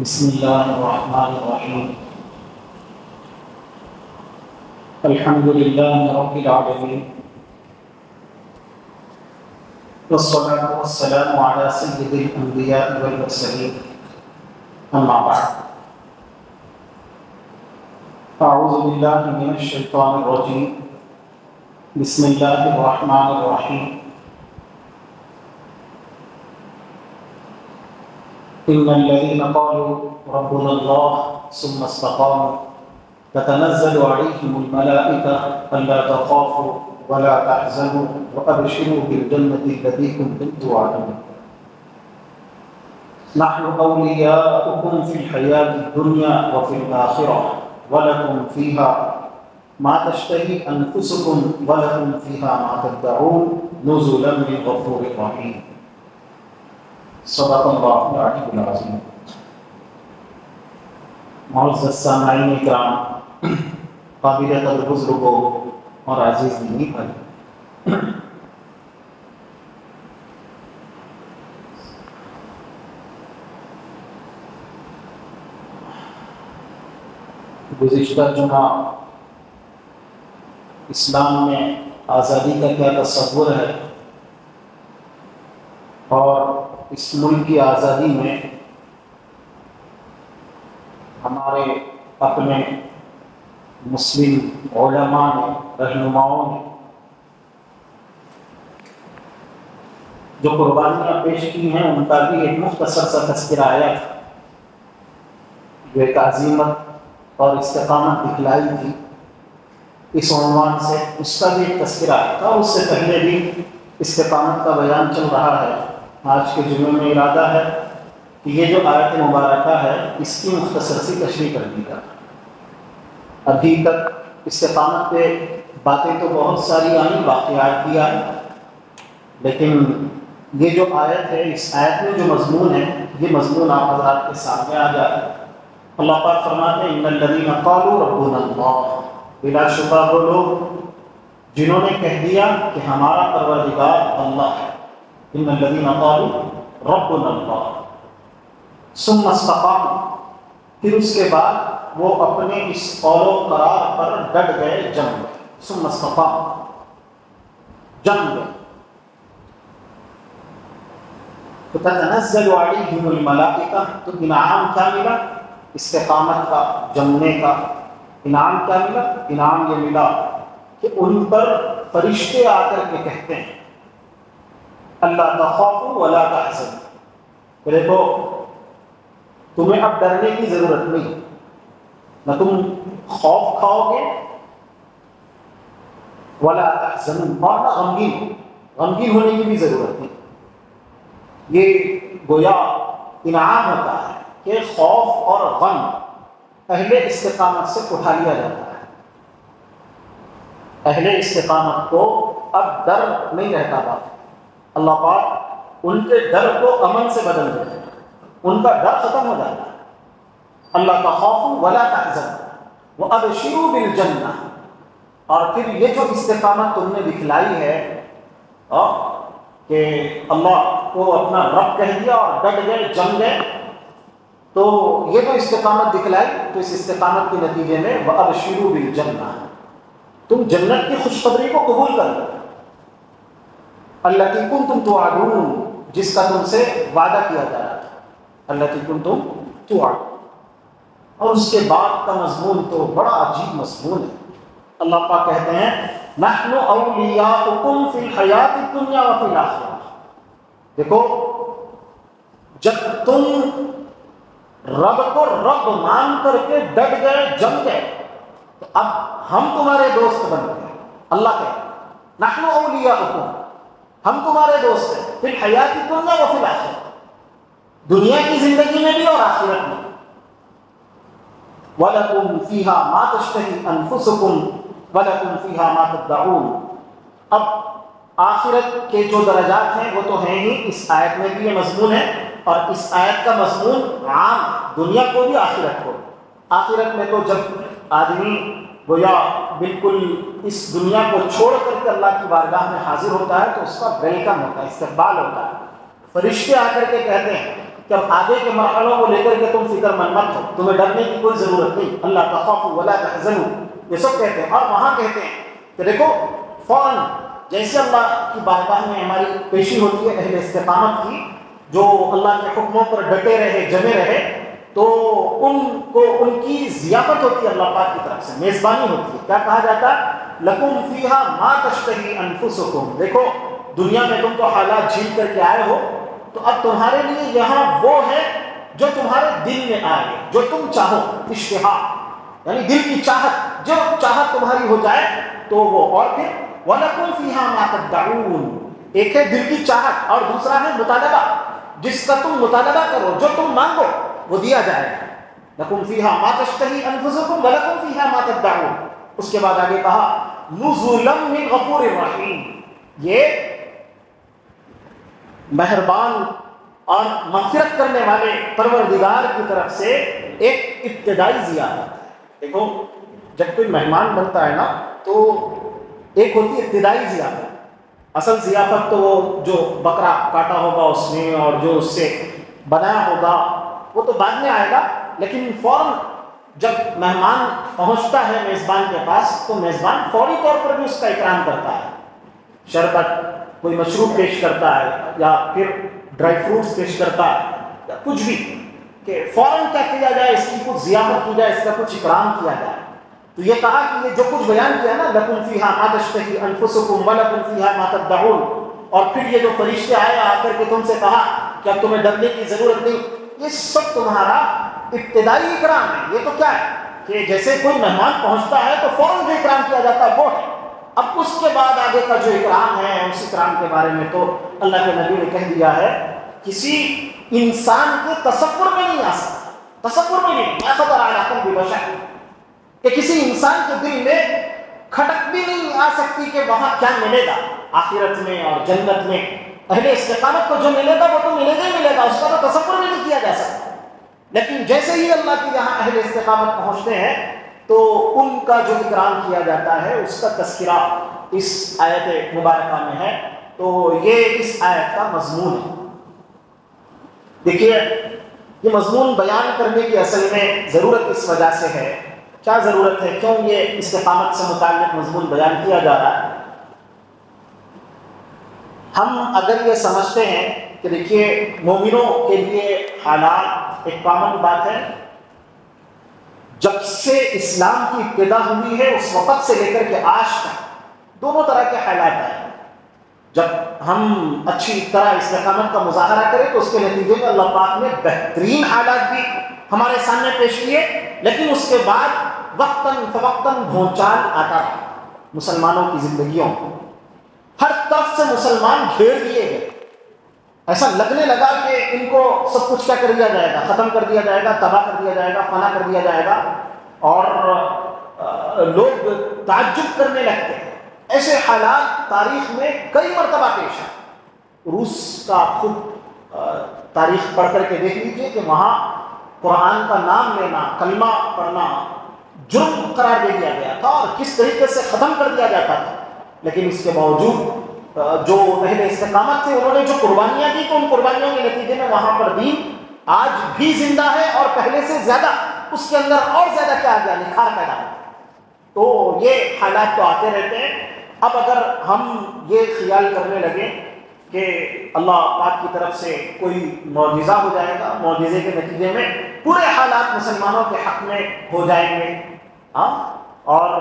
بسم اللہ الرحمن الرحیم الحمد للہ رب العالمین والصلاة والسلام علی سید الانبیاء والمرسلین اما بعد اعوذ باللہ من الشیطان الرجیم بسم اللہ الرحمن الرحیم ان الذين قالوا ربنا الله ثم استقاموا تتنزل عليهم الملائكة ألا تخافوا ولا تحزنوا وأبشروا بالجنة التي كنتم توعدون نحن أولياؤكم في الحياة الدنيا وفي الآخرة ولكم فيها ما تشتهي أنفسكم ولكم فيها ما تدعون نزلا من غفور رحيم صدق اللہ العلی العظیم۔ معزز سامعین کرام، قابل قدر بزرگوں اور عزیز دینی بھائی، گزشتہ جمعہ اسلام میں آزادی کا کیا تصور ہے اور اس ملک کی آزادی میں ہمارے اپنے مسلم علماء نے، رہنماؤں نے جو قربانیاں پیش کی ہیں ان کا بھی ایک مختصر سا تذکرہ آیا تھا، جو ایک عزیمت اور استقامت دکھلائی تھی اس عنوان سے، اس کا بھی ایک تذکرہ آیا تھا۔ اس سے پہلے بھی استقامت کا بیان چل رہا ہے۔ آج کے جمعے میں ارادہ ہے کہ یہ جو آیت مبارکہ ہے اس کی مختصر سی تشریح کر دی جائے۔ ابھی تک استقامت پہ باتیں تو بہت ساری آئیں، واقعات بھی آئیں، لیکن یہ جو آیت ہے، اس آیت میں جو مضمون ہے، یہ مضمون آپ حضرات کے سامنے آ جائے۔ اللہ پاک فرماتے ہیں ان الذین قالوا ربنا اللہ، بلا شبہ وہ لوگ جنہوں نے کہہ دیا کہ ہمارا پروردگار اللہ ہے۔ ان الذین قالوا ربنا اللہ ثم استقاموا، پھر اس کے بعد وہ اپنے اس قول و قرار پر ڈٹ گئے، جم گئے۔ ثم استقاموا، جم گئے۔ تتنزل علیہم الملائکہ، تو انعام کیا ملا؟ استقامت کا، جمنے کا انعام کیا ملا؟ انعام یہ ملا کہ ان پر فرشتے آ کر کے کہتے ہیں اللہ تخافوا ولا تحزنوا، دیکھو تمہیں اب ڈرنے کی ضرورت نہیں، نہ تم خوف کھاؤ گے، ولا تحزنوا، اور نہ غمگین ہونے کی بھی ضرورت نہیں۔ یہ گویا انعام ہوتا ہے کہ خوف اور غم اہل استقامت سے اٹھا لیا جاتا ہے۔ اہل استقامت کو اب ڈر نہیں رہتا بات، اللہ پاک ان کے ڈر کو امن سے بدل دیتے ہیں، ان کا ڈر ختم ہو جاتا ہے۔ اللہ تخافوا ولا تحزنوا وابشروا بالجنہ، اور پھر یہ جو استقامت تم نے دکھلائی ہے کہ اللہ کو اپنا رب کہہ دیا اور ڈٹ گئے، جم گئے، تو یہ جو استقامت دکھلائی، تو اس استقامت کے نتیجے میں وابشروا بالجنہ، تم جنت کی خوشخبری کو قبول کر لو، التی کنتم توعدون، جس کا تم سے وعدہ کیا جا رہا تھا، التی کنتم توعدون۔ اور اس کے بعد کا مضمون تو بڑا عجیب مضمون ہے۔ اللہ پاک کہتے ہیں نحن اولیاؤکم فی الحیات الدنیا وفی الآخرہ، دیکھو جب تم رب کو رب مان کر کے ڈٹ گئے، جم گئے، تو اب ہم تمہارے دوست بن گئے۔ اللہ کہتے نحن اولیاؤکم، ہم تمہارے دوست ہیں، فی الحیات الدنیا وفی الآخرہ، دنیا کی زندگی میں بھی اور آخرت میں۔ وَلَكُمْ فِيهَا مَا تَشْتَهِي أَنفُسُكُمْ وَلَكُمْ فِيهَا مَا تَدَّعُونَ۔ اب آخرت کے جو درجات ہیں وہ تو ہیں ہی، اس آیت میں بھی یہ مضمون ہے، اور اس آیت کا مضمون عام دنیا کو بھی آخرت کو۔ آخرت میں تو جب آدمی گویا بالکل اس دنیا کو چھوڑ کر کے اللہ کی بارگاہ میں حاضر ہوتا ہے تو اس کا ویلکم ہوتا ہے، استقبال ہوتا ہے۔ فرشتے آ کر کے کہتے ہیں کہ اب آگے کے مرحلوں کو لے کر کے تم فکر مند مت ہو، تمہیں ڈرنے کی کوئی ضرورت نہیں، اللہ تخافوا ولا تحزنوا، یہ سب کہتے ہیں۔ اور وہاں کہتے ہیں کہ دیکھو فوراً جیسے اللہ کی بارگاہ میں ہماری پیشی ہوتی ہے اہل استقامت کی، جو اللہ کے حکموں پر ڈٹے رہے جمے رہے، تو ان کو ان کی ضیافت ہوتی ہے اللہ پاک کی طرف سے، میزبانی ہوتی ہے۔ کیا کہا جاتا ہے؟ لکم فیہا ما تشتہی انفسکم، دیکھو دنیا میں تم تو حالات جھیل کر کے آئے ہو، تو اب تمہارے لیے یہاں وہ ہے جو تمہارے دل میں آئے، جو تم چاہو، اشتہا یعنی دل کی چاہت، جو چاہت تمہاری ہو جائے تو وہ، اور پھر وَلَكُمْ فِيهَا مَا تَدَّعُونَ، ایک ہے دل کی چاہت اور دوسرا ہے مطالبہ، جس کا تم مطالبہ کرو، جو تم مانگو وہ دیا جائے گا۔ لَكُمْ فِيهَا مَا تَشْتَهِي أَنفُسُكُمْ وَلَكُمْ فِيهَا مَا تَدَّعُونَ۔ اس کے بعد آگے کہا نُزُلًا مِّن غَفُورٍ رَحِيمٍ، یہ مہربان اور مغفرت کرنے والے پروردگار کی طرف سے ایک ابتدائی ضیافت ہے۔ دیکھو جب کوئی مہمان بنتا ہے نا تو ایک ہوتی ہے ابتدائی ضیافت، اصل ضیافت تو وہ جو بکرا کاٹا ہوگا اس نے اور جو اس سے بنایا ہوگا وہ تو بعد میں آئے گا، لیکن فوراً جب مہمان پہنچتا ہے میزبان کے پاس تو میزبان فوری طور پر بھی اس کا اکرام کرتا ہے، شربت کوئی مشروب پیش کرتا ہے یا پھر ڈرائی فروٹس پیش کرتا ہے یا کچھ بھی، کہ فوراً کیا کیا جائے، اس کی کچھ ضیافت کی جائے، اس کا کچھ اکرام کیا جائے۔ تو یہ کہا کہ یہ جو کچھ بیان کیا نا لَكُمْ فِيهَا مَا تَشْتَهِي أَنفُسُكُمْ وَلَكُمْ فِيهَا مَا تَدَّعُونَ، اور پھر یہ جو فرشتے آئے آ کر کے تم سے کہا کہ اب تمہیں ڈرنے کی ضرورت نہیں، یہ سب تمہارا ابتدائی اکرام ہے۔ یہ تو کیا ہے کہ جیسے کوئی مہمان پہنچتا ہے تو فوراً جو اکرام کیا جاتا ہے وہ ہے، اب اس کے بعد آگے کا جو اکرام ہے اس اکرام کے بارے میں تو اللہ کے نبی نے کہہ دیا ہے کسی انسان کے تصور میں نہیں آ سکتا، تصور میں نہیں، ما خطر علی قلب بشر، کہ کسی انسان کے دل میں کھٹک بھی نہیں آ سکتی کہ وہاں کیا ملے گا آخرت میں اور جنت میں۔ اہل استقامت کو جو ملے گا وہ تو ملے گا ہی ملے گا، اس کا تو تصور بھی نہیں کیا جا سکتا۔ لیکن جیسے ہی اللہ کے یہاں اہل استقامت پہنچتے ہیں تو ان کا جو اکرام کیا جاتا ہے اس کا تذکرہ اس آیت مبارکہ میں ہے، تو یہ اس آیت کا مضمون ہے۔ دیکھیے یہ مضمون بیان کرنے کی اصل میں ضرورت اس وجہ سے ہے، کیا ضرورت ہے، کیوں یہ استقامت سے متعلق مضمون بیان کیا جا رہا ہے؟ ہم اگر یہ سمجھتے ہیں کہ دیکھیے مومنوں کے لیے حالات ایک کامن بات ہے، جب سے اسلام کی ابتدا ہوئی ہے اس وقت سے لے کر کے آج تک دونوں طرح کے حالات آئے۔ جب ہم اچھی طرح استقامت کا مظاہرہ کریں تو اس کے نتیجے میں اللہ پاک نے بہترین حالات بھی ہمارے سامنے پیش کیے، لیکن اس کے بعد وقتاً فوقتاً بھونچال آتا رہا مسلمانوں کی زندگیوں کو، ہر طرف سے مسلمان گھیر دیے گئے، ایسا لگنے لگا کہ ان کو سب کچھ کیا کر دیا جائے گا، ختم کر دیا جائے گا، تباہ کر دیا جائے گا، فنا کر دیا جائے گا، اور لوگ تعجب کرنے لگتے ہیں۔ ایسے حالات تاریخ میں کئی مرتبہ پیش ہیں۔ روس کا خود تاریخ پڑھ کر کے دیکھ لیجئے کہ وہاں قرآن کا نام لینا، کلمہ پڑھنا جرم قرار دے دیا گیا تھا اور کس طریقے سے ختم کر دیا جاتا تھا، لیکن اس کے باوجود جو اہل استقامت تھے انہوں نے جو قربانیاں دی تو ان قربانیوں کے نتیجے میں وہاں پر دین آج بھی زندہ ہے اور پہلے سے زیادہ اس کے اندر اور زیادہ کیا گیا، نکھار پیدا ہو۔ تو یہ حالات تو آتے رہتے ہیں۔ اب اگر ہم یہ خیال کرنے لگیں کہ اللہ پاک کی طرف سے کوئی معجزہ ہو جائے گا، معجزے کے نتیجے میں پورے حالات مسلمانوں کے حق میں ہو جائیں گے، اور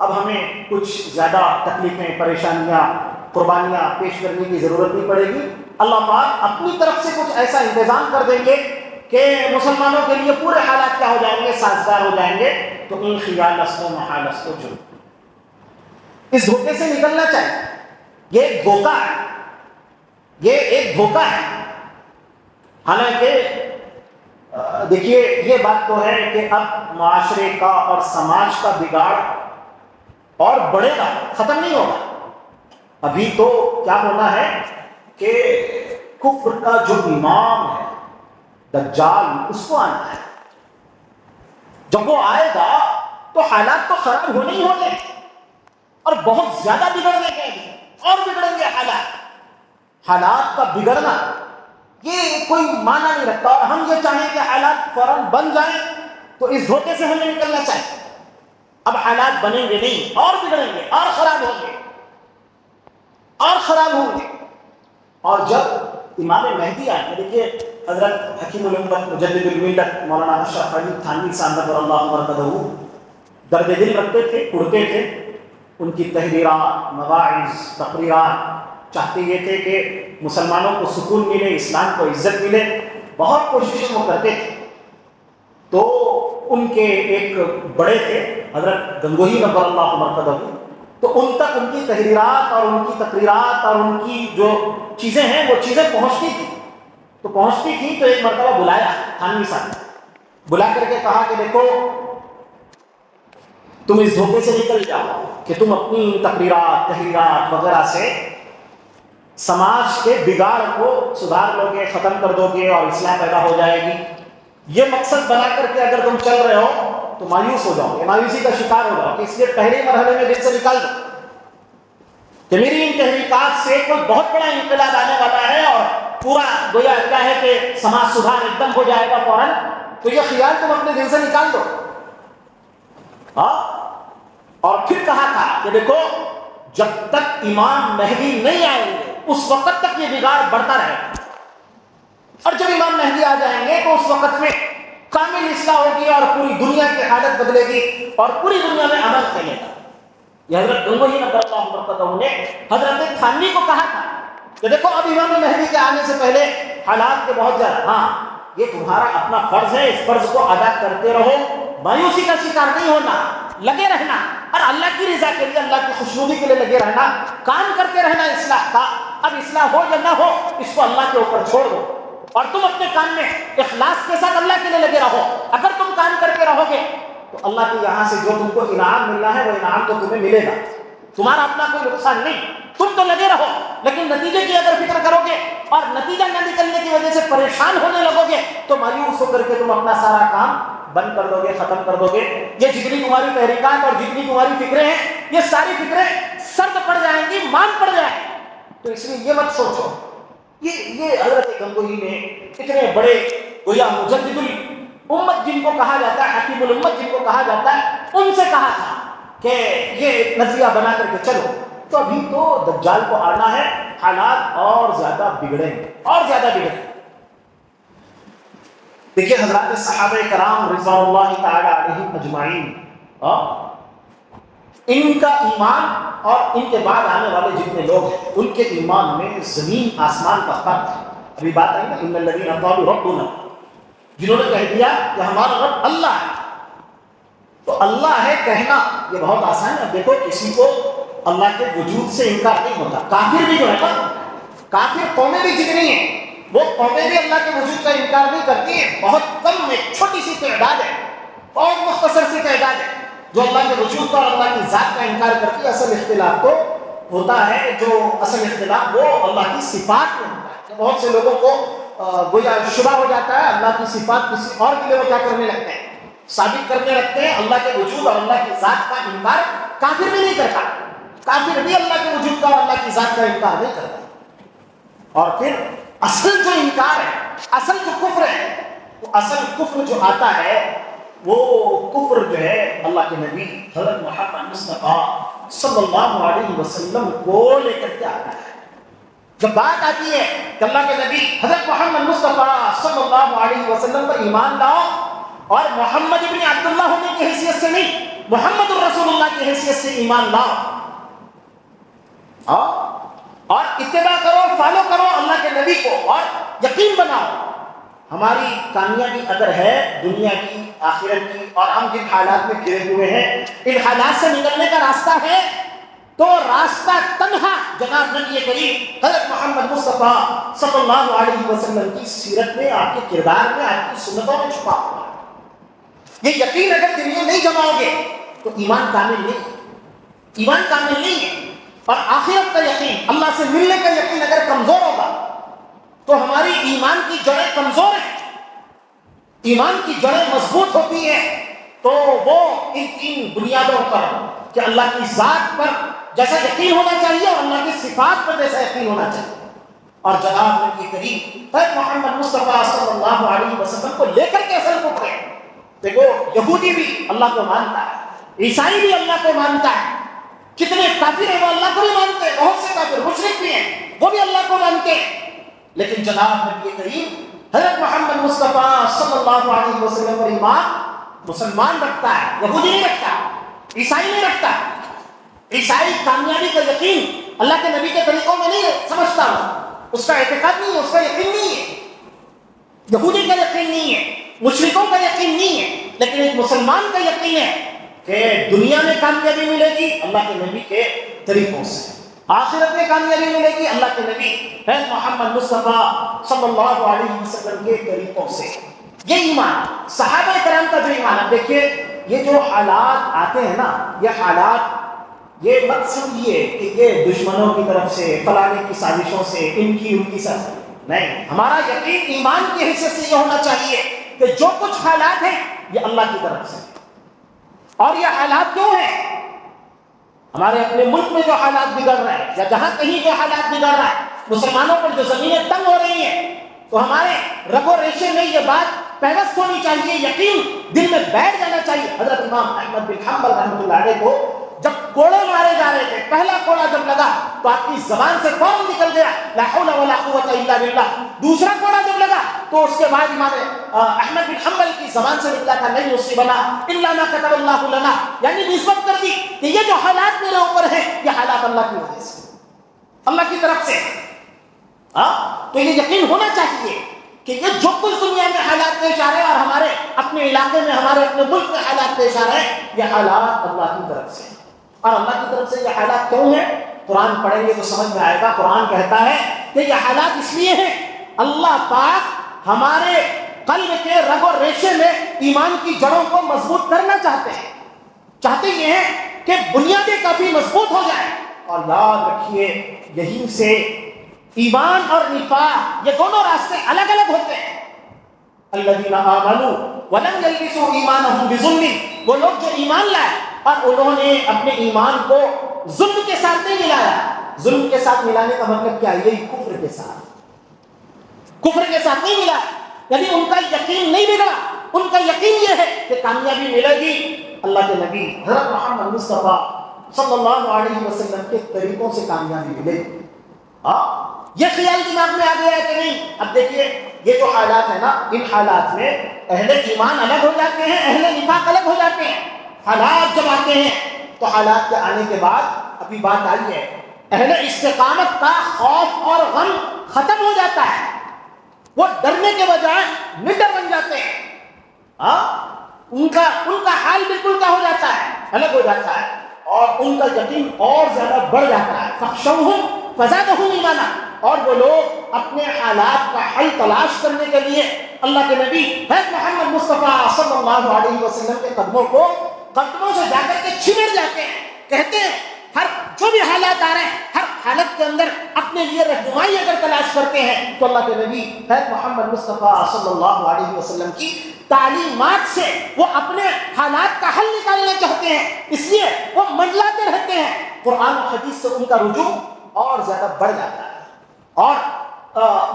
اب ہمیں کچھ زیادہ تکلیفیں، پریشانیاں، قربانیاں پیش کرنے کی ضرورت نہیں پڑے گی، اللہ پاک اپنی طرف سے کچھ ایسا انتظام کر دیں گے کہ مسلمانوں کے لیے پورے حالات کیا ہو جائیں گے، سازگار ہو جائیں گے۔ تو ان خیال لستو محال لستو جو اس دھوکے سے نکلنا چاہیے، یہ ایک دھوکہ ہے، یہ ایک دھوکہ ہے۔ حالانکہ دیکھیے یہ بات تو ہے کہ اب معاشرے کا اور سماج کا بگاڑ اور بڑھے گا، ختم نہیں ہوگا۔ ابھی تو کیا ہونا ہے کہ کفر کا جو امام ہے دجال، اس کو آنا ہے۔ جب وہ آئے گا تو حالات تو خراب ہونے ہی ہونے اور بہت زیادہ بگڑنے کے اور بگڑیں گے حالات کا بگڑنا یہ کوئی معنی نہیں رکھتا. اور ہم یہ چاہیں کہ حالات فوراً بن جائیں تو اس دھوکے سے ہمیں نکلنا چاہیے. اب حالات بنیں گے نہیں، اور بگڑیں گے، اور خراب ہوں گے، اور خراب ہوں گے. اور جب امام مہدی آئے گے، دیکھیے حضرت حکیم الامت مجدد الملت مولانا اشرف علی تھانوی صاحب نور اللہ مرقدہ درد دل رکھتے تھے، اڑتے تھے. ان کی تحریرات، مواعظ، تقریرات چاہتے یہ تھے کہ مسلمانوں کو سکون ملے، اسلام کو عزت ملے. بہت کوشش وہ کرتے تھے. تو ان کے ایک بڑے تھے حضرت گنگوہی نور اللہ مرقدہ، تو ان تک ان کی تحریرات اور ان کی تقریرات اور ان کی جو چیزیں ہیں وہ چیزیں پہنچتی تھی. تو پہنچتی تھی تو ایک مرتبہ بلایا تھانوی صاحب، بلا کر کے کہا کہ دیکھو تم اس دھوکے سے نکل جاؤ کہ تم اپنی تقریرات، تحریرات وغیرہ سے سماج کے بگاڑ کو سدھار لو گے، ختم کر دو گے اور اصلاح پیدا ہو جائے گی. یہ مقصد بنا کر کے اگر تم چل رہے ہو تو مایوس ہو جاؤ گے، مایوسی کا شکار ہو جاؤ گے. اس لیے پہلے مرحلے میں دل سے نکال دو کہ میری ان تحریکات سے کوئی بہت بڑا انقلاب آنے والا ہے اور پورا گویا کیا ہے کہ سماج سدھار ایک دم ہو جائے گا فوراً. تو یہ خیال تم اپنے دل سے نکال دو. اور پھر کہا تھا کہ دیکھو جب تک امام مہدی نہیں آئیں گے اس وقت تک یہ بگاڑ بڑھتا رہے گا، اور جب امام مہدی آ جائیں گے تو اس وقت میں کامل اصلاح ہوگی اور پوری دنیا کی حالت بدلے گی اور پوری دنیا میں امن پھیلے گا. یہ حضرت گنگوہی نور اللہ مرقدہ نے حضرت تھانوی کو کہا تھا کہ دیکھو اب امام مہدی کے آنے سے پہلے حالات کے بہت زیادہ، ہاں یہ تمہارا اپنا فرض ہے، اس فرض کو ادا کرتے رہو، مایوسی کا شکار نہیں ہونا، لگے رہنا اور اللہ کی رضا کے لیے، اللہ کی خوشنودی کے لیے لگے رہنا، کام کرتے رہنا اصلاح کا. اب اصلاح ہو یا نہ ہو اس کو اللہ کے اوپر چھوڑ دو اور تم اپنے کام میں اخلاص کے ساتھ اللہ کے لیے لگے رہو. اگر تم کام کرتے رہو گے تو اللہ کے یہاں سے جو تم کو انعام ملنا ہے وہ انعام تو تمہیں ملے گا، تمہارا اپنا کوئی نقصان نہیں. تم تو لگے رہو، لیکن نتیجے کی اگر فکر کرو گے اور نتیجہ نہ نکلنے کی وجہ سے پریشان ہونے لگو گے تو مایوس ہو کر کے تم اپنا سارا کام بند کر دو گے، ختم کر دو گے. یہ جتنی تمہاری تحریکات اور جتنی تمہاری فکریں ہیں یہ ساری فکریں سرد پڑ جائیں گی، مان پڑ جائیں گی. تو اس لیے یہ مت سوچو. یہ حضرت گنگوہی نے اتنے بڑے گویا مجدد الامت جن کو کہا جاتا ہے، حکیم الامت جن کو کہا جاتا ہے، ان سے کہا تھا کہ یہ نظریہ بنا کر کے چلو. تو ابھی تو دجال کو آنا ہے، حالات اور زیادہ بگڑیں گے، اور زیادہ بگڑیں گے. دیکھیے حضرات صحابہ کرام رضوان اللہ تعالی علیہم اجمعین، ان کا ایمان اور ان کے بعد آنے والے جتنے لوگ ہیں ان کے ایمان میں زمین آسمان کا فرق ہے. ابھی بات آئی نا ان الذین قالوا ربنا، جنہوں نے کہہ دیا کہ ہمارا رب اللہ ہے. تو اللہ ہے کہنا یہ بہت آسان ہے. دیکھو کسی کو اللہ کے وجود سے انکار نہیں ہوتا. کافر بھی جو ہے نا، کافر قومیں بھی جتنی ہیں وہ قومیں بھی اللہ کے وجود کا انکار نہیں کرتی ہیں. بہت کم ایک چھوٹی سی تعداد ہے، بہت مختصر سی تعداد ہے جو اللہ کے وجود کا اور اللہ کی ذات کا انکار کرتی ہے. اصل اختلاف تو ہوتا ہے، جو اصل اختلاف وہ اللہ کی صفات میں ہوتا ہے. بہت سے لوگوں کو گویا شبہ ہو جاتا ہے اللہ کی صفات کسی اور کے لیے وہ کیا کرنے لگتے ہیں، ثابت کرنے لگتے ہیں. اللہ کے وجود اور اللہ کی ذات کا انکار کافر بھی نہیں کرتا، کافر بھی اللہ کے وجود کا اور اللہ کی ذات کا انکار نہیں کرتا. اور پھر اصل جو انکار ہے، اصل جو کفر ہے، وہ اصل کفر جو آتا ہے وہ کفر جو ہے اللہ کے نبی حضرت محمد مصطفیٰ صلی اللہ علیہ وسلم کو لے کر کے آتا ہے. جب بات آتی ہے کہ اللہ کے نبی حضرت محمد مصطفیٰ صلی اللہ علیہ وسلم پر ایمان لاؤ اور محمد ابن عبداللہ ہونے کی حیثیت سے نہیں، محمد الرسول اللہ کی حیثیت سے ایمان لاؤ اور اتباع کرو، فالو کرو اللہ کے نبی کو اور یقین بناؤ. ہماری کامیابی اگر ہے دنیا کی، آخرت کی، اور ہم جن حالات میں گھرے ہوئے ہیں ان حالات سے نکلنے کا راستہ ہے تو راستہ تنہا جناب نبی کریم حضرت محمد مصطفیٰ صلی اللہ علیہ وسلم کی سیرت میں، آپ کے کردار میں، آپ کی سنتوں میں چھپا ہوا ہے. یہ یقین اگر دل میں نہیں جماؤ گے تو ایمان کامل نہیں ہے، ایمان کامل نہیں ہے. اور آخرت کا یقین، اللہ سے ملنے کا یقین اگر کمزور ہوگا تو ہماری ایمان کی جڑیں کمزور ہیں. ایمان کی جڑیں مضبوط ہوتی ہیں تو وہ ان تین بنیادوں پر کہ اللہ کی ذات پر جیسا یقین ہونا چاہیے اور اللہ کی صفات پر جیسا یقین ہونا چاہیے. اور جناب نبی کریم محمد مصطفیٰ صلی اللہ علیہ وسلم کو لے کر کے اصل کفر ہے. دیکھو یہودی بھی اللہ کو مانتا ہے, عیسائی بھی اللہ کو مانتا ہے, کتنے کافر ہیں وہ اللہ کو بھی مانتے ہیں, بہت سے کافر مشرک بھی ہیں وہ بھی اللہ کو مانتے ہیں, لیکن جناب نبی کریم حضرت محمد مصطفیٰ صلی اللہ علیہ وسلم پر ایمان مسلمان رکھتا ہے, یہودی نہیں رکھتا, عیسائی نہیں رکھتا. عیسائی کامیابی کا یقین اللہ کے نبی کے طریقوں میں نہیں سمجھتا, اس کا اعتقاد نہیں ہے, اس کا یقین نہیں ہے, یہودی کا یقین نہیں ہے, مشرکوں کا یقین نہیں ہے, لیکن ایک مسلمان کا یقین ہے کہ دنیا میں کامیابی ملے گی اللہ کے نبی کے طریقوں سے, آخرت میں کامیابی ملے گی اللہ کے نبی محمد مصطفیٰ صلی اللہ علیہ وسلم کے طریقوں سے. یہ ایمان صحابہ کرام کا جو ایمان. اب دیکھیے یہ جو حالات آتے ہیں نا, یہ حالات یہ مت سمجھیے کہ یہ دشمنوں کی طرف سے, فلانے کی سازشوں سے, ان کی سب نہیں. ہمارا یقین ایمان کی حیثیت سے یہ ہونا چاہیے کہ جو کچھ حالات ہیں یہ اللہ کی طرف سے. اور یہ حالات کیوں ہیں؟ ہمارے اپنے ملک میں جو حالات بگڑ رہے ہیں یا جہاں کہیں جو حالات بگڑ رہا ہے, مسلمانوں پر جو زمینیں تنگ ہو رہی ہیں, تو ہمارے رگ و ریشے میں یہ بات پیوست ہونی چاہیے, یقین دل میں بیٹھ جانا چاہیے. حضرت امام احمد بن حنبل رحمۃ اللہ علیہ کو جب کوڑے مارے جا رہے تھے, پہلا کوڑا جب لگا تو آپ کی زبان سے فوراً نکل گیا لا حول ولا قوت الا باللہ. دوسرا کوڑا جب لگا تو اس کے بعد امام احمد بن حنبل کی زبان سے نکلا تھا نہیں یصیبنا الا ما كتب اللہ لنا, یعنی نسبت کر دی کہ یہ جو حالات میرے اوپر ہیں یہ حالات اللہ کی وجہ سے, اللہ کی طرف سے. تو یہ یقین ہونا چاہیے کہ یہ جو کچھ دنیا میں حالات پیش آ رہے ہیں اور ہمارے اپنے علاقے میں, ہمارے اپنے ملک میں حالات پیش آ رہے ہیں, یہ حالات اللہ کی طرف سے. اور اللہ کی طرف سے یہ حالات کیوں ہیں؟ قرآن پڑھیں گے تو سمجھ میں آئے گا. قرآن کہتا ہے کہ یہ حالات اس لیے ہیں, اللہ پاک ہمارے قلب کے رگ و ریشے میں ایمان کی جڑوں کو مضبوط کرنا چاہتے ہیں. چاہتے یہ ہیں کہ بنیادیں کافی مضبوط ہو جائیں. اور یاد رکھیے یہیں سے ایمان اور نفاق یہ دونوں راستے الگ الگ ہوتے ہیں. الذین آمنوا ولم یلبسوا ایمانہم بظلم, وہ لوگ جو ایمان لائے اور انہوں نے اپنے ایمان کو ظلم کے ساتھ نہیں ملایا. ظلم کے ساتھ ملانے کا مطلب کیا ہے؟ یہی کفر کے ساتھ, کفر کے ساتھ نہیں ملا, یعنی ان کا یقین نہیں بگڑا. ان کا یقین یہ ہے کہ کامیابی ملے گی اللہ کے نبی حضرت محمد مصطفیٰ صلی اللہ علیہ وسلم کے طریقوں سے کامیابی ملے گی. یہ خیال دماغ میں آ گیا ہے کہ نہیں؟ اب دیکھیے یہ جو حالات ہیں نا, ان حالات میں اہل ایمان الگ ہو جاتے ہیں, اہل نفاق الگ ہو جاتے ہیں. حالات جب آتے ہیں تو حالات کے آنے کے بعد ابھی بات آئی ہے, اہل استقامت کا خوف اور غم ختم ہو جاتا ہے. وہ ڈرنے کے بجائے نڈر بن جاتے ہیں. ان کا حال بالکل کیا ہو جاتا ہے؟ الگ ہو جاتا ہے, اور ان کا یقین اور زیادہ بڑھ جاتا ہے. فَخْشَوْهُمْ فَزَادَهُمْ ایمانا. اور وہ لوگ اپنے حالات کا حل تلاش کرنے کے لیے اللہ کے نبی محمد مصطفیٰ صلی اللہ علیہ وسلم کے قدموں سے جا کر کے چمٹ جاتے ہیں. کہتے ہیں ہر جو بھی حالات آ رہے ہیں, ہر حالت کے اندر اپنے لیے رہنمائی اگر تلاش کرتے ہیں تو اللہ کے نبی محمد مصطفیٰ صلی اللہ علیہ وسلم کی تعلیمات سے وہ اپنے حالات کا حل نکالنا چاہتے ہیں. اس لیے وہ منڈلاتے رہتے ہیں. قرآن و حدیث سے ان کا رجوع اور زیادہ بڑھ جاتا ہے, اور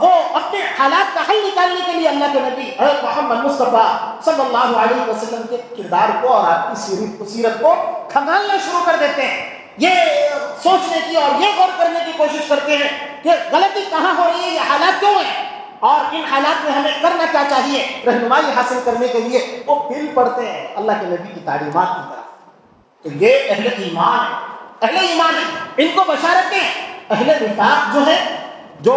وہ اپنے حالات کا حل نکالنے کے لیے اللہ کے نبی حضرت محمد مصطفیٰ صلی اللہ علیہ وسلم کے کردار کو اور آپ کی سیرت کو کھنگالنا شروع کر دیتے ہیں. یہ سوچنے کی اور یہ غور کرنے کی کوشش کرتے ہیں کہ غلطی کہاں ہو رہی ہے, یہ حالات کیوں ہیں, اور ان حالات میں ہمیں کرنا کیا چاہیے. رہنمائی حاصل کرنے کے لیے وہ پھر پڑھتے ہیں اللہ کے نبی کی تعلیمات کی طرف. تو یہ اہل ایمان ہے, اہل ایمان ہے. ان کو بشارتیں. اہل نفاق جو ہے, جو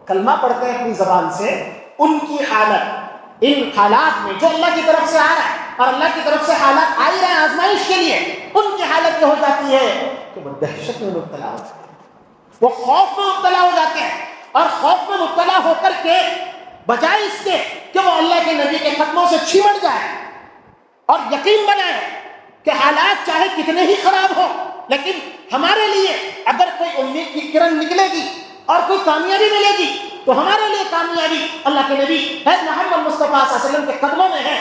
کلمہ پڑھتے ہیں اپنی زبان سے, ان کی حالت ان حالات میں جو اللہ کی طرف سے آ رہا ہے اور اللہ کی طرف سے حالات آ ہی رہے ہیں آزمائش کے لیے, ان کی حالت یہ ہو جاتی ہے کہ وہ دہشت میں مبتلا ہو جاتے ہیں, وہ خوف میں مبتلا ہو جاتے ہیں. اور خوف میں مبتلا ہو کر کے بجائے اس کے کہ وہ اللہ کے نبی کے قدموں سے چمٹ جائے اور یقین بنائے کہ حالات چاہے کتنے ہی خراب ہو, لیکن ہمارے لیے اگر کوئی امید کی کرن نکلے گی اور کوئی کامیابی ملے گی تو ہمارے لیے کامیابی اللہ کے نبی محمد مصطفیٰ صلی اللہ علیہ وسلم کے قدموں میں ہے.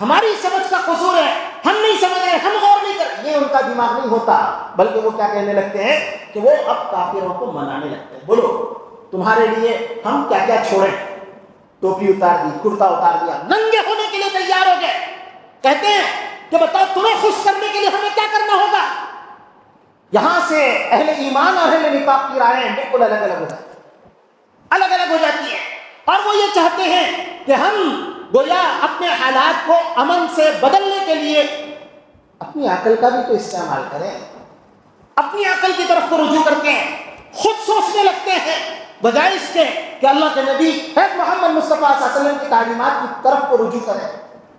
ہماری سمجھ کا قصور ہے, ہم نہیں سمجھ رہے, ہم غور نہیں کر رہے. یہ ان کا دماغ نہیں ہوتا, بلکہ وہ کیا کہنے لگتے ہیں کہ وہ اب کافروں کو منانے لگتے ہیں. بولو تمہارے لیے ہم کیا کیا چھوڑیں. ٹوپی اتار دی, کرتا اتار دیا, ننگے ہونے کے لیے تیار ہو گئے. کہتے ہیں کہ بتاؤ تمہیں خوش کرنے کے لیے ہمیں کیا کرنا ہوگا. یہاں سے اہل ایمان اور اہل نفاق کی رائیں بالکل الگ الگ ہو جاتی ہیں, الگ الگ ہو جاتی ہیں. اور وہ یہ چاہتے ہیں کہ ہم گویا اپنے حالات کو امن سے بدلنے کے لیے اپنی عقل کا بھی تو استعمال کریں, اپنی عقل کی طرف کو رجوع کرتے ہیں, خود سوچنے لگتے ہیں بجائے اس کے کہ اللہ کے نبی حضرت محمد مصطفیٰ صلی اللہ علیہ وسلم کی تعلیمات کی طرف کو رجوع کریں.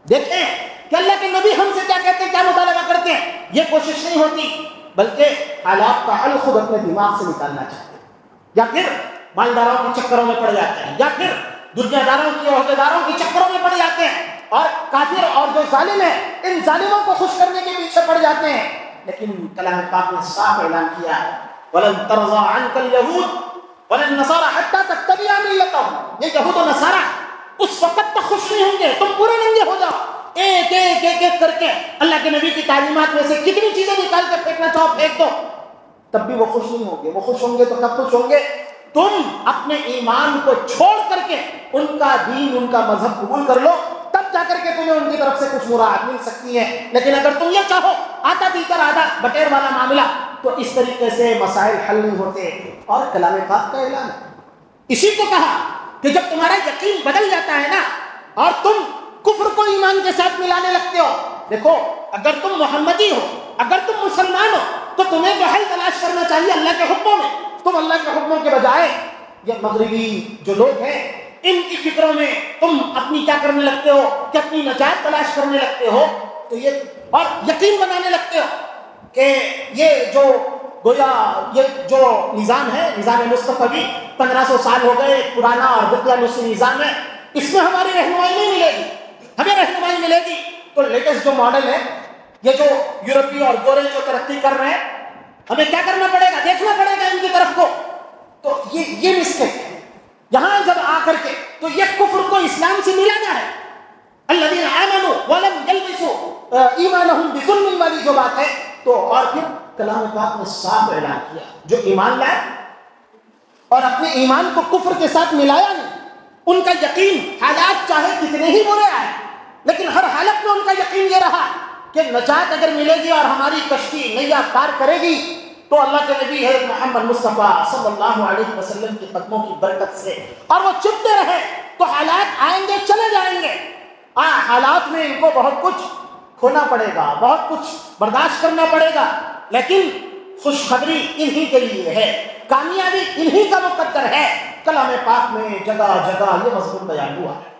دیکھیں کہ اللہ کے نبی ہم سے کیا کہتے ہیں, کیا مطالبہ کرتے ہیں. یہ کوشش نہیں ہوتی, بلکہ حالات کا حل خود اپنے دماغ سے نکالنا چاہتے ہیں, یا پھر مالداروں کے چکروں میں پڑ جاتے ہیں, یا پھر دنیا داروں کی عہدے داروں کے چکروں میں پڑ جاتے ہیں, اور کافر اور جو ظالم ہیں ان ظالموں کو خوش کرنے کے پیچھے پڑ جاتے ہیں. لیکن کلام پاک نے صاف اعلان کیا ہے وَلَن تَرْضَىٰ عَنْكَ الْيَهُودُ وَلَا النَّصَارَىٰ حَتَّىٰ تَتَّبِعَ مِلَّتَهُمْ. یہ یہود و نصارہ اس وقت تک خوش نہیں ہوں گے, تم پورے ننگے ہو جاؤ, ایک ایک ایک ایک کر کے اللہ کے نبی کی تعلیمات میں سے کتنی چیزیں نکال کے پھینکنا چاہو پھینک دو, تب بھی وہ خوش نہیں ہوں گے. وہ خوش ہوں گے تو کب خوش ہوں گے, تم اپنے ایمان کو چھوڑ کر کے ان کا دین, ان کا مذہب قبول کر لو, تب جا کر کے تمہیں ان کی طرف سے کچھ مراعات مل سکتی ہے. لیکن اگر تم یہ چاہو آتا تیتر آدھا بٹیر والا معاملہ, تو اس طریقے سے مسائل حل نہیں ہوتے. اور کلام پاک کا اعلان ہے, اسی کو کہا کہ جب تمہارا یقین بدل جاتا ہے نا اور تم کفر کو ایمان کے ساتھ ملانے لگتے ہو. دیکھو اگر تم محمدی ہو, اگر تم مسلمان ہو, تو تمہیں جو حل تلاش کرنا چاہیے اللہ کے حکموں میں. تم اللہ کے حکموں کے بجائے یہ مغربی جو لوگ ہیں ان کی فکروں میں تم اپنی کیا کرنے لگتے ہو کہ اپنی نجات تلاش کرنے لگتے ہو. تو یہ اور یقین بنانے لگتے ہو کہ یہ جو گویا یہ جو نظام ہے, نظام مصطفی 1500 سال ہو گئے, پرانا اور دقیانوسی نظام ہے, اس میں ہماری رہنمائی نہیں ملے گی. ہمیں رہنمائی ملے گی تو لیٹسٹ جو ماڈل ہے, یہ جو یورپی اور گورے جو ترقی کر رہے ہیں, ہمیں کیا کرنا پڑے گا, دیکھنا پڑے گا ان کی طرف کو. تو یہ مسٹیک ہے یہاں جب آ کر کے, تو یہ کفر کو اسلام سے ملانا ہے. الذین آمنوا ولم یلبسوا ایمانہم بظلم والی جو بات ہے, تو اور پھر کلام پاک نے صاف اعلان کیا جو ایمان لائے اور اپنے ایمان کو کفر کے ساتھ ملایا نہیں, ان کا یقین حالات چاہے کتنے ہی برے آئے, لیکن ہر حالت میں ان کا یقین یہ رہا کہ نجات اگر ملے گی اور ہماری کشتی نیا پار کرے گی تو اللہ کے نبی حضرت محمد مصطفیٰ صلی اللہ علیہ وسلم کے قدموں کی برکت سے, اور وہ چپتے رہے تو حالات آئیں گے چلے جائیں گے. حالات میں ان کو بہت کچھ کھونا پڑے گا, بہت کچھ برداشت کرنا پڑے گا, لیکن خوشخبری انہی کے لیے ہے, کامیابی انہی کا مقدر ہے. کلام پاک میں جگہ جگہ یہ مضمون بیان ہوا ہے,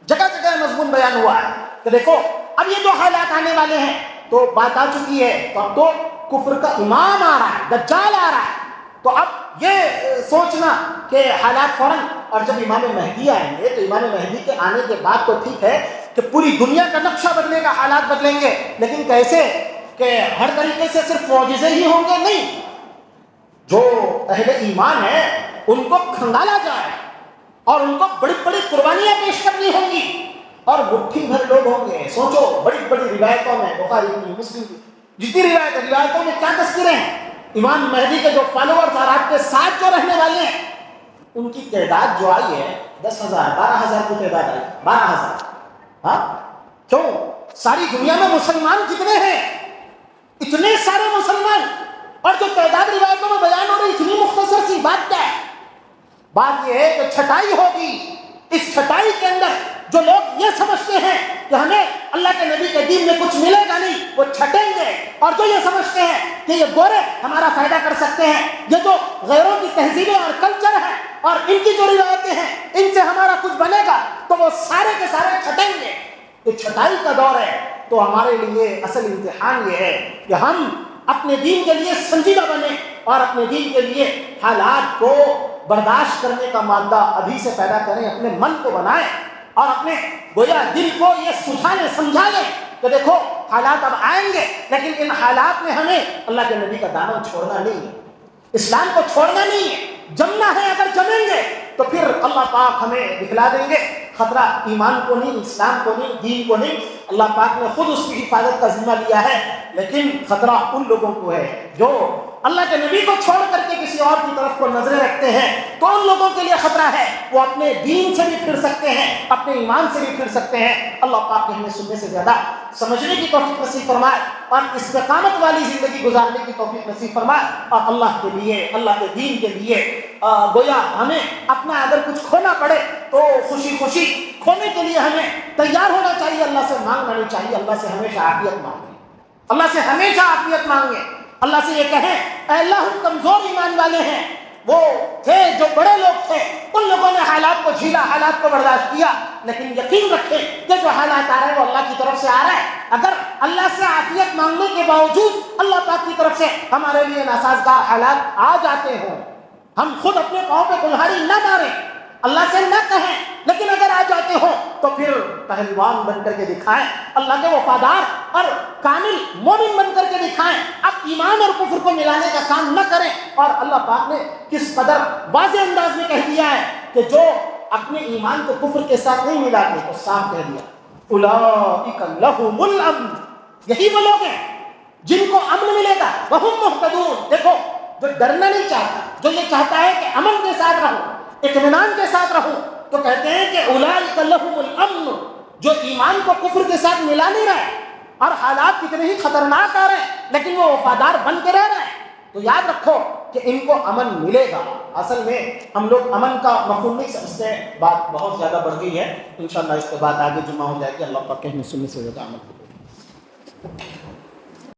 جگہ جگہ مضمون بیان ہوا ہے کہ دیکھو اب یہ جو حالات آنے والے ہیں تو بات آ چکی ہے, تو اب تو کفر کا امام آ رہا ہے, دجال آ رہا ہے. تو اب یہ سوچنا کہ حالات فوراً, اور جب امام مہدی آئیں گے تو امام مہدی کے آنے کے بعد تو ٹھیک ہے کہ پوری دنیا کا نقشہ بدلے گا, حالات بدلیں گے, لیکن کیسے کہ ہر طریقے سے صرف معجزے ہی ہوں گے, نہیں. جو اہل ایمان ہے ان کو کھنگالا جائے اور ان کو بڑی بڑی قربانیاں پیش کرنی ہوں گی, اور مٹھی بھر لوگ ہوں گے. سوچو بڑی بڑی روایتوں میں, بخاری کی, مسلم کی, جتنی روایتوں میں کیا تذکرے ہیں, امام مہدی کے جو فالوورز اور آپ کے ساتھ جو رہنے والے ہیں ان کی تعداد جو آئی ہے 10,000 12,000 کی تعداد آئی, 12,000. ہاں کیوں, ساری دنیا میں مسلمان کتنے ہیں, اتنے سارے مسلمان, اور جو تعداد روایتوں میں بیان ہو رہی اتنی مختصر سی. بات کیا ہے, بات یہ ہے کہ چھٹائی ہوگی. اس چھٹائی کے اندر جو لوگ یہ سمجھتے ہیں کہ ہمیں اللہ کے نبی کے دین میں کچھ ملے گا نہیں, وہ چھٹیں گے. اور جو یہ سمجھتے ہیں کہ یہ گورے ہمارا فائدہ کر سکتے ہیں, یہ جو غیروں کی تہذیبیں اور کلچر ہے اور ان کی جو روایتیں ہیں ان سے ہمارا کچھ بنے گا, تو وہ سارے کے سارے چھٹیں گے. یہ چھٹائی کا دور ہے. تو ہمارے لیے اصل امتحان یہ ہے کہ ہم اپنے دین کے لیے سنجیدہ بنیں اور اپنے دین کے لیے حالات کو برداشت کرنے کا مادہ ابھی سے پیدا کریں, اپنے من کو بنائیں اور اپنے گویا دل کو یہ سجھانے سمجھا لیں کہ دیکھو حالات اب آئیں گے, لیکن ان حالات میں ہمیں اللہ کے نبی کا دامن چھوڑنا نہیں ہے, اسلام کو چھوڑنا نہیں ہے. جمنا ہے, اگر جمیں گے تو پھر اللہ پاک ہمیں دکھلا دیں گے. خطرہ ایمان کو نہیں, اسلام کو نہیں, دین کو نہیں, اللہ پاک نے خود اس کی حفاظت کا ذمہ لیا ہے, لیکن خطرہ ان لوگوں کو ہے جو اللہ کے نبی کو چھوڑ کر کے کسی اور کی طرف کو نظریں رکھتے ہیں تو ان لوگوں کے لیے خطرہ ہے، وہ اپنے دین سے بھی پھر سکتے ہیں، اپنے ایمان سے بھی پھر سکتے ہیں۔ اللہ پاک ہمیں سننے سے زیادہ سمجھنے کی توفیق نصیب فرمائے اور استقامت والی زندگی گزارنے کی توفیق نصیب فرمائے، اور اللہ کے لیے، اللہ کے دین کے لیے گویا ہمیں اپنا اگر کچھ کھونا پڑے تو خوشی خوشی کھونے کے لیے ہمیں تیار ہونا چاہیے، اللہ سے مانگنا نہیں چاہیے، اللہ سے ہمیشہ عافیت مانگیں، اللہ سے ہمیشہ عافیت مانگیں، اللہ سے یہ کہیں اے اللہ ہم کمزور ایمان والے ہیں، وہ تھے جو بڑے لوگ تھے ان لوگوں نے حالات کو جھیلا، حالات کو برداشت کیا، لیکن یقین رکھیں کہ جو حالات آ رہے ہیں وہ اللہ کی طرف سے آ رہا ہے۔ اگر اللہ سے عافیت مانگنے کے باوجود اللہ پاک کی طرف سے ہمارے لیے ناسازگار حالات آ جاتے ہوں، ہم خود اپنے پاؤں پہ کلہاڑی نہ ماریں، اللہ سے نہ کہیں، لیکن اگر آ جاتے ہو تو پھر پہلوان بن کر کے دکھائیں، اللہ کے وفادار اور کامل مومن بن کر کے دکھائیں، اب ایمان اور کفر کو ملانے کا کام نہ کریں۔ اور اللہ پاک نے کس قدر واضح انداز میں کہہ دیا ہے کہ جو اپنے ایمان کو کفر کے ساتھ نہیں ملاتے تو صاف کہہ دیا اولئک لہم الامن، یہی وہ لوگ ہیں جن کو امن ملے گا، وہم مہتدون۔ دیکھو جو ڈرنا نہیں چاہتا، جو یہ چاہتا ہے کہ امن کے ساتھ رہو، اطمینان کے ساتھ رہو، تو کہتے ہیں کہ اولئک لہم الامن، جو ایمان کو کفر کے ساتھ ملا نہیں رہے اور حالات کتنے ہی خطرناک آ رہے ہیں لیکن وہ وفادار بن کے رہ رہے ہیں، تو یاد رکھو کہ ان کو امن ملے گا۔ اصل میں ہم لوگ امن کا مفہوم نہیں سمجھتے، بات بہت زیادہ بڑھ گئی ہے، انشاءاللہ اس کے بعد آگے جمعہ ہو جائے گی۔ اللہ پاک کہنے سننے سے زیادہ عمل کرے۔